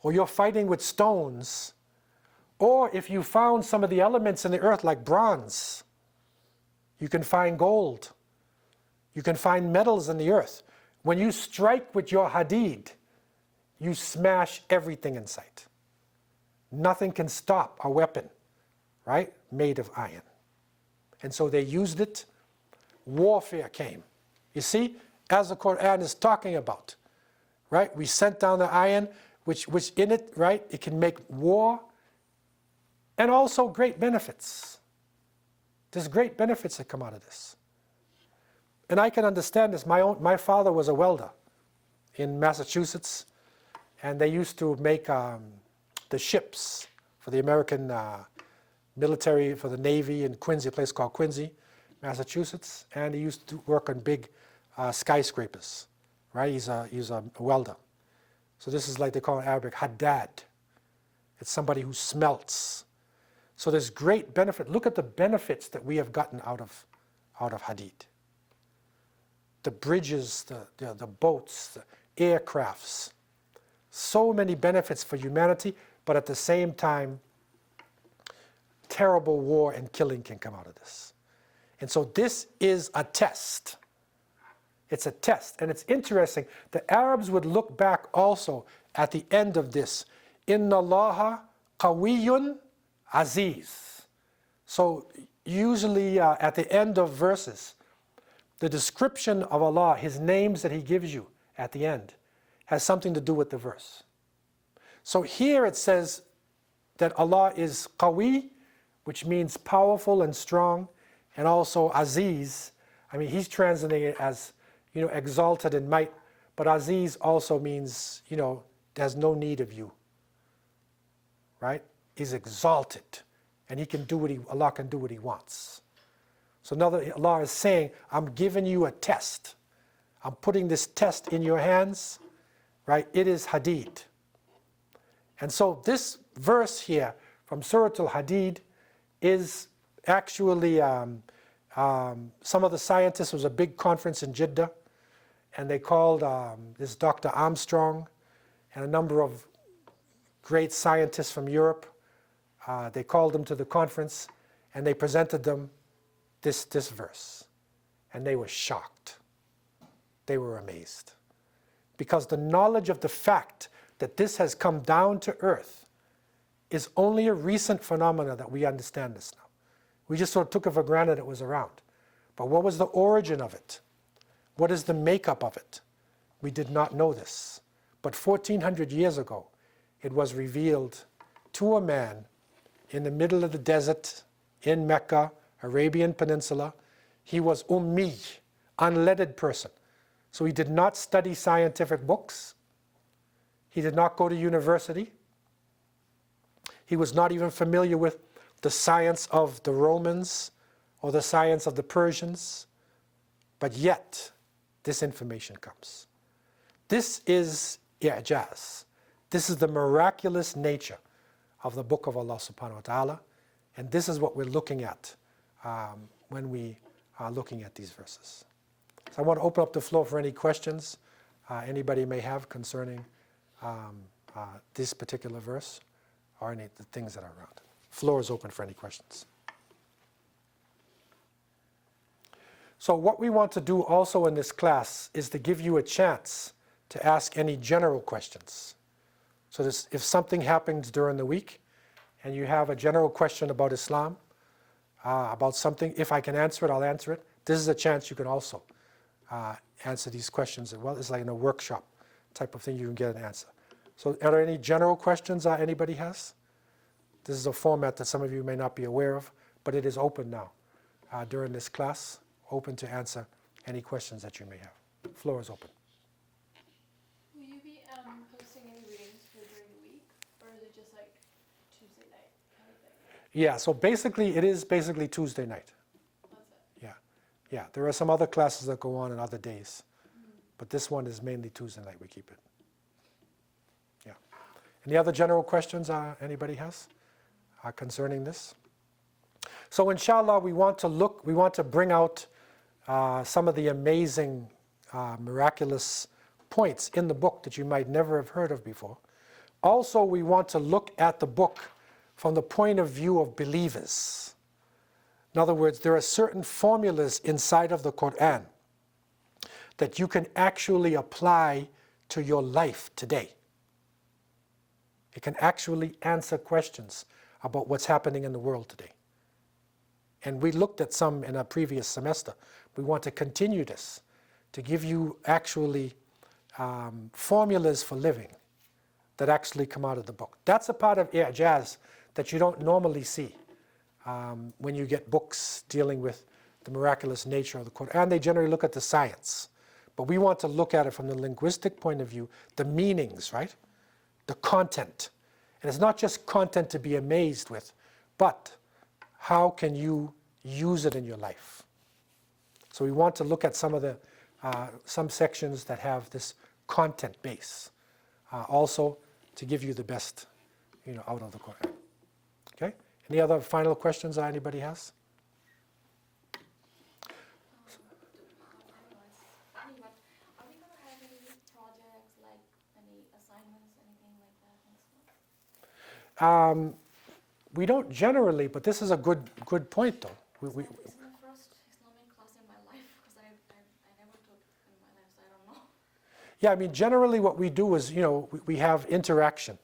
or you're fighting with stones, or if you found some of the elements in the earth like bronze, you can find gold, you can find metals in the earth. When you strike with your hadid, you smash everything in sight. Nothing can stop a weapon, right, made of iron. And so they used it. Warfare came. You see, as the Qur'an is talking about, right, we sent down the iron, which in it, right, it can make war and also great benefits. There's great benefits that come out of this. And I can understand this. My father was a welder in Massachusetts, and they used to make the ships for the American military, for the Navy in Quincy, a place called Quincy, Massachusetts, and he used to work on big skyscrapers, right? He's a welder. So this is like they call it in Arabic, haddad. It's somebody who smelts. So there's great benefit. Look at the benefits that we have gotten out of hadid. The bridges, the boats, the aircrafts. So many benefits for humanity, but at the same time, terrible war and killing can come out of this. And so this is a test. It's a test. And it's interesting. The Arabs would look back also at the end of this. Inna Allaha qawiyyun aziz. So usually at the end of verses, the description of Allah, His names that He gives you at the end, has something to do with the verse. So here it says that Allah is qawi, which means powerful and strong, and also aziz. I mean, He's translating it as, exalted in might, but aziz also means, there's no need of you, right? He's exalted, and Allah can do what He wants. So now that Allah is saying, I'm giving you a test. I'm putting this test in your hands, right? It is hadid. And so this verse here from Surah Al-Hadid is actually, some of the scientists, there was a big conference in Jeddah, and they called this Dr. Armstrong and a number of great scientists from Europe. They called them to the conference, and they presented them this verse. And they were shocked. They were amazed. Because the knowledge of the fact that this has come down to earth is only a recent phenomena that we understand this now. We just sort of took it for granted it was around. But what was the origin of it? What is the makeup of it? We did not know this. But 1400 years ago, it was revealed to a man in the middle of the desert in Mecca, Arabian Peninsula. He was ummi, unlettered person. So he did not study scientific books. He did not go to university. He was not even familiar with the science of the Romans or the science of the Persians. But yet, this information comes. This is i'jaz. This is the miraculous nature of the book of Allah subhanahu wa ta'ala. And this is what we're looking at when we are looking at these verses. So I want to open up the floor for any questions anybody may have concerning this particular verse or any of the things that are around it. Floor is open for any questions. So what we want to do also in this class is to give you a chance to ask any general questions. So if something happens during the week and you have a general question about Islam, about something, if I can answer it, I'll answer it. This is a chance you can also answer these questions. Well, it's like in a workshop type of thing, you can get an answer. So are there any general questions anybody has? This is a format that some of you may not be aware of, but it is open now. during this class, open to answer any questions that you may have. The floor is open. Will you be posting any readings for during the week, or is it just like Tuesday night kind of thing? Yeah, so basically, it is basically Tuesday night. That's it. Yeah, yeah. There are some other classes that go on other days, but this one is mainly Tuesday night. We keep it. Yeah. Any other general questions anybody has concerning this? So, inshallah, we want to bring out some of the amazing, miraculous points in the book that you might never have heard of before. Also, we want to look at the book from the point of view of believers. In other words, there are certain formulas inside of the Qur'an that you can actually apply to your life today. It can actually answer questions about what's happening in the world today. And we looked at some in a previous semester. We want to continue this, to give you actually formulas for living that actually come out of the book. That's a part of i'jaz that you don't normally see when you get books dealing with the miraculous nature of the Qur'an. They generally look at the science. But we want to look at it from the linguistic point of view, the meanings, right? The content. And it's not just content to be amazed with, but how can you use it in your life? So we want to look at some of the some sections that have this content base, also to give you the best, out of the Qur'an. Okay. Any other final questions anybody has? Are we going to have any projects, like any assignments, anything like that next month? We don't generally, but this is a good point, though. It's my first Islamic class in my life, because I never took in my life, so I don't know. Yeah, I mean, generally what we do is, we have interaction,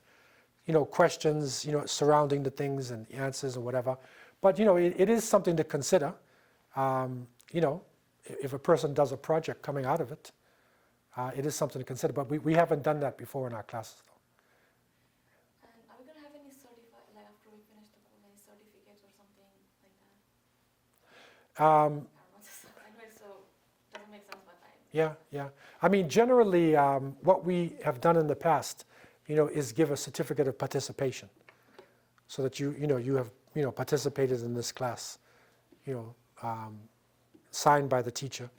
questions, surrounding the things and answers or whatever. But, it is something to consider. If a person does a project coming out of it, it is something to consider. But we haven't done that before in our classes, though. And are we going to have any like after we finish the course, any certificates or something like that? I don't know, anyway, so it doesn't make sense, but Yeah. I mean, generally, what we have done in the past, is give a certificate of participation, so that you have participated in this class, signed by the teacher,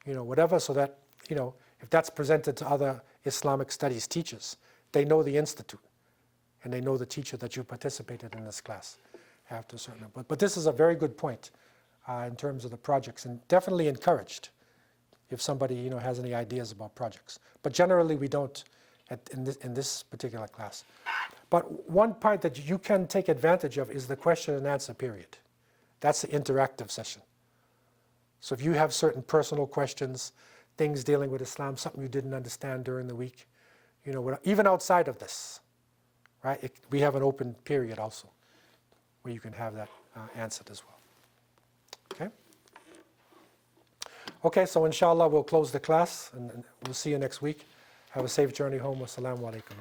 whatever, so that if that's presented to other Islamic studies teachers, they know the institute, and they know the teacher that you participated in this class after a certain. But this is a very good point in terms of the projects, and definitely encouraged if somebody has any ideas about projects. But generally we don't in this particular class. But one part that you can take advantage of is the question and answer period. That's the interactive session. So if you have certain personal questions, things dealing with Islam, something you didn't understand during the week, even outside of this, right? We have an open period also where you can have that answered as well. Okay? Okay, so inshallah we'll close the class and we'll see you next week. Have a safe journey home. Wassalamu alaikum.